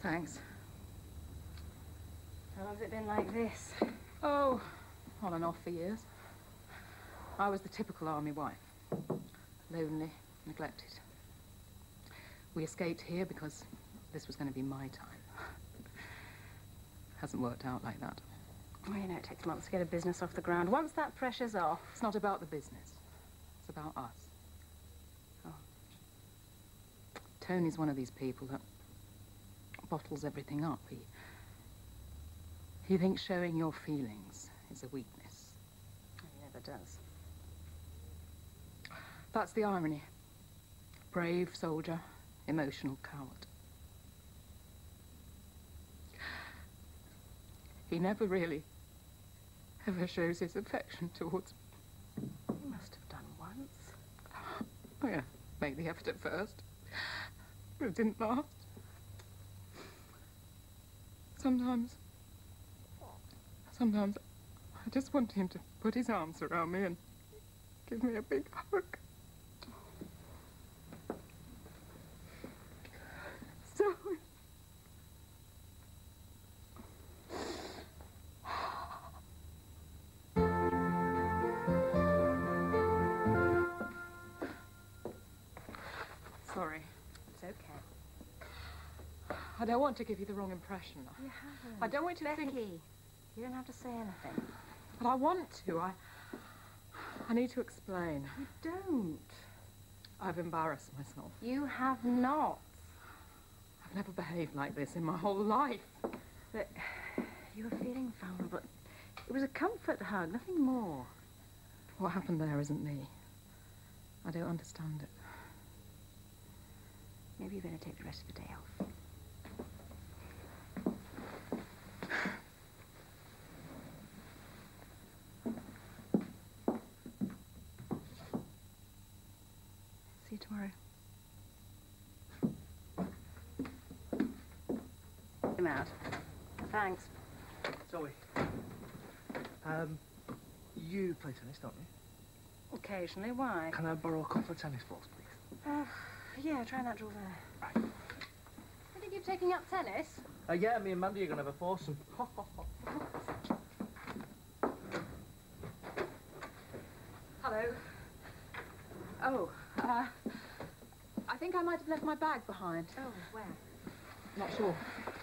Thanks. How long's it been like this? Oh, on and off for years. I was the typical army wife. Lonely, neglected. We escaped here because this was going to be my time. Hasn't worked out like that. Well, you know, it takes months to get a business off the ground. Once that pressure's off... It's not about the business. It's about us. Oh. Tony's one of these people that bottles everything up. He thinks showing your feelings is a weakness. He never does. That's the irony. Brave soldier, emotional coward. He never really ever shows his affection towards me. He must have done once. Oh, yeah. Made the effort at first. But it didn't last. Sometimes I just want him to put his arms around me and give me a big hug. So... Sorry. It's okay. I don't want to give you the wrong impression. You haven't. I don't want you to Becky, think... you don't have to say anything. But I want to. I need to explain. You don't. I've embarrassed myself. You have not. I've never behaved like this in my whole life. But you were feeling vulnerable. It was a comfort hug, nothing more. What happened there isn't me. I don't understand it. Maybe you better take the rest of the day off. See you tomorrow. I'm out. Thanks. Zoe. You play tennis, don't you? Occasionally. Why? Can I borrow a couple of tennis balls, please? Yeah, try that drawer there. Right. I think you're taking up tennis. Yeah, me and Mandy are going to have a foursome. Hello. Oh, I think I might have left my bag behind. Oh, where? Not sure.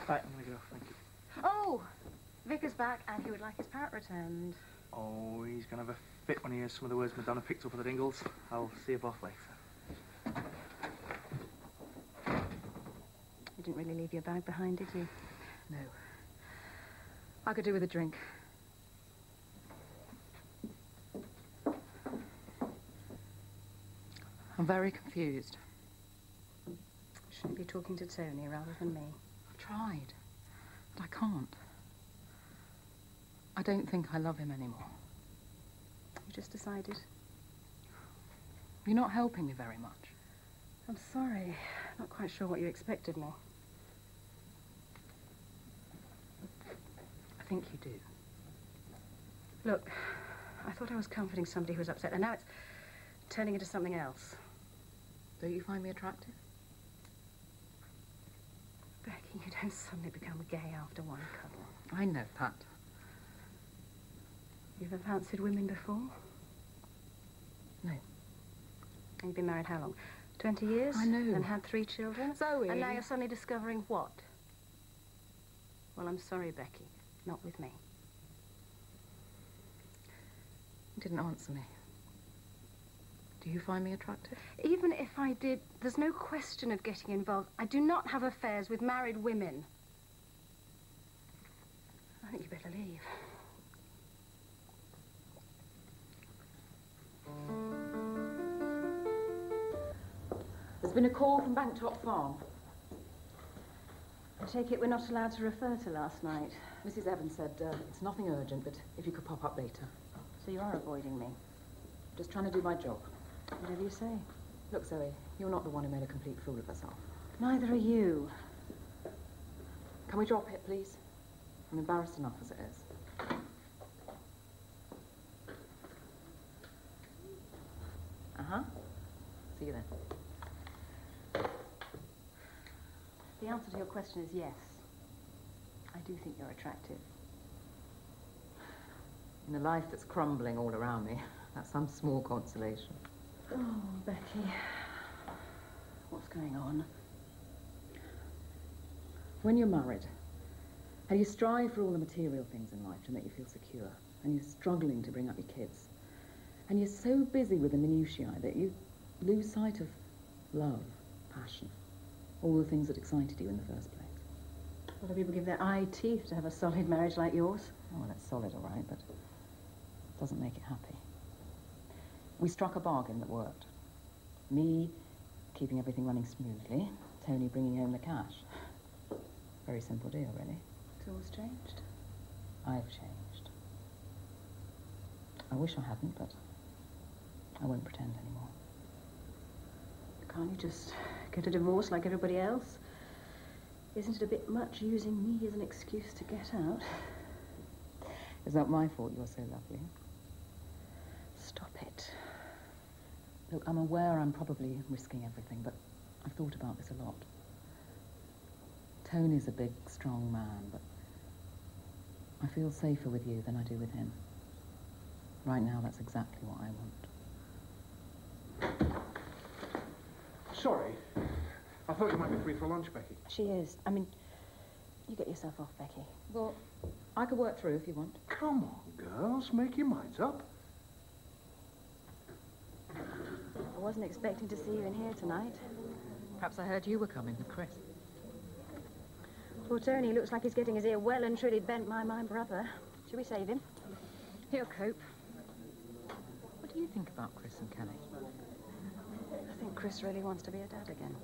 Right, I'm going to go, thank you. Oh! Vicar's back and he would like his parrot returned. Oh, he's going to have a fit when he hears some of the words Madonna picked up for the Dingles. I'll see you both later. You didn't really leave your bag behind, did you? No. I could do with a drink. I'm very confused. Shouldn't be talking to Tony rather than me. I've tried, but I can't. I don't think I love him anymore. You just decided? You're not helping me very much. I'm sorry. Not quite sure what you expected me. I think you do. Look, I thought I was comforting somebody who was upset, and now it's turning into something else. Don't you find me attractive? Becky, you don't suddenly become gay after one cuddle. I know that. You've ever fancied women before? No. And you've been married how long? 20 years? I know. And had 3 children? Zoe. And now you're suddenly discovering what? Well, I'm sorry, Becky. Not with me. You didn't answer me. Do you find me attractive? Even if I did, there's no question of getting involved. I do not have affairs with married women. I think you better leave. There's been a call from Banktop Farm. I take it we're not allowed to refer to last night. Mrs. Evans said it's nothing urgent, but if you could pop up later. So you are avoiding me. Just trying to do my job. Whatever you say. Look, Zoe, you're not the one who made a complete fool of herself. Neither are you. Can we drop it, please? I'm embarrassed enough as it is. Uh-huh. See you then. The answer to your question is yes. I do think you're attractive. In a life that's crumbling all around me, that's some small consolation. Oh, Becky. What's going on? When you're married, and you strive for all the material things in life to make you feel secure, and you're struggling to bring up your kids, and you're so busy with the minutiae that you lose sight of love, passion, all the things that excited you in the first place. A lot of people give their eye teeth to have a solid marriage like yours. Oh, well, it's solid, all right, but it doesn't make it happy. We struck a bargain that worked. Me keeping everything running smoothly, Tony bringing home the cash. Very simple deal, really. It's alwa's changed. I've changed. I wish I hadn't, but I won't pretend anymore. Can't you just get a divorce like everybody else? Isn't it a bit much using me as an excuse to get out? Is that my fault you're so lovely? Stop it. Look, I'm aware I'm probably risking everything, but I've thought about this a lot. Tony's a big, strong man, but I feel safer with you than I do with him. Right now, that's exactly what I want. Sorry. I thought you might be free for lunch, Becky. She is. I mean, you get yourself off, Becky. Well, I could work through if you want. Come on, girls. Make your minds up. I wasn't expecting to see you in here tonight. Perhaps I heard you were coming with Chris. Poor Tony looks like he's getting his ear well and truly bent by my brother. Should we save him? He'll cope. What do you think about Chris and Kelly? I think Chris really wants to be a dad again.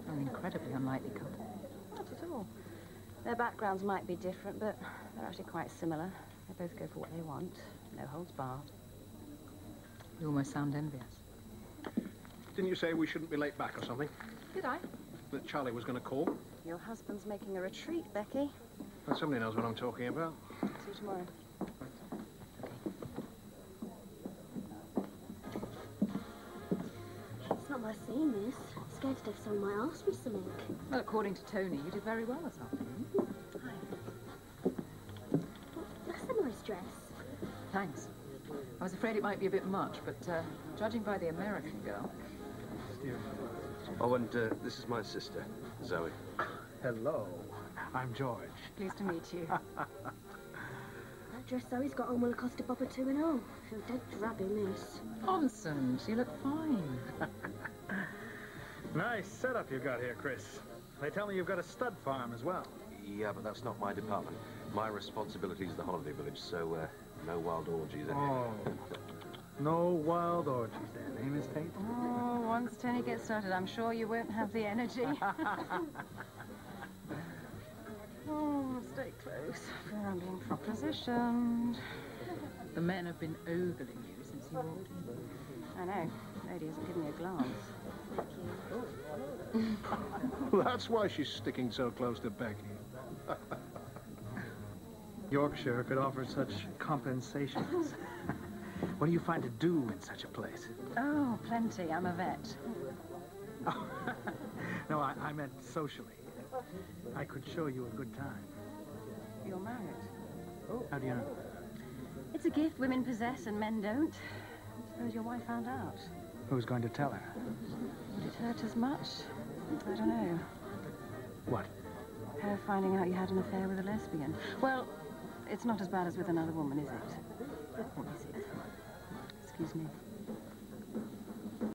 An incredibly unlikely couple. Not at all. Their backgrounds might be different, but they're actually quite similar. They both go for what they want. No holds barred. You almost sound envious. Didn't you say we shouldn't be late back or something? Did I? That Charlie was going to call? Your husband's making a retreat, Becky. Well, somebody knows what I'm talking about. See you tomorrow. It's not worth seeing this. Scared to death someone might ask me something. Well, according to Tony, you did very well this afternoon. Hi. That's a nice dress. Thanks. I was afraid it might be a bit much, but judging by the American girl... Oh, and this is my sister, Zoe. Hello. I'm George. Pleased to meet you. That dress Zoe's got on will have cost a bob or two and all. I feel dead drab in this. Nonsense, you look fine. Nice setup you've got here, Chris. They tell me you've got a stud farm as well. Yeah, but that's not my department. My responsibility is the holiday village, so no wild orgies anyway. Oh. No wild orgies then, eh, Miss Tate? Oh, once Tony gets started, I'm sure you won't have the energy. Oh, stay close. Fear I'm being propositioned. The men have been ogling you since you walked in. I know. Lady hasn't given me a glance. That's why she's sticking so close to Becky. Yorkshire could offer such compensations. What do you find to do in such a place? Oh, plenty. I'm a vet. Oh, no, I meant socially. I could show you a good time. You're married. Oh. How do you know? It's a gift women possess and men don't. Suppose your wife found out. Who's going to tell her? Would it hurt as much? I don't know. What? Her finding out you had an affair with a lesbian. Well, it's not as bad as with another woman, is it? Or is it? Excuse me.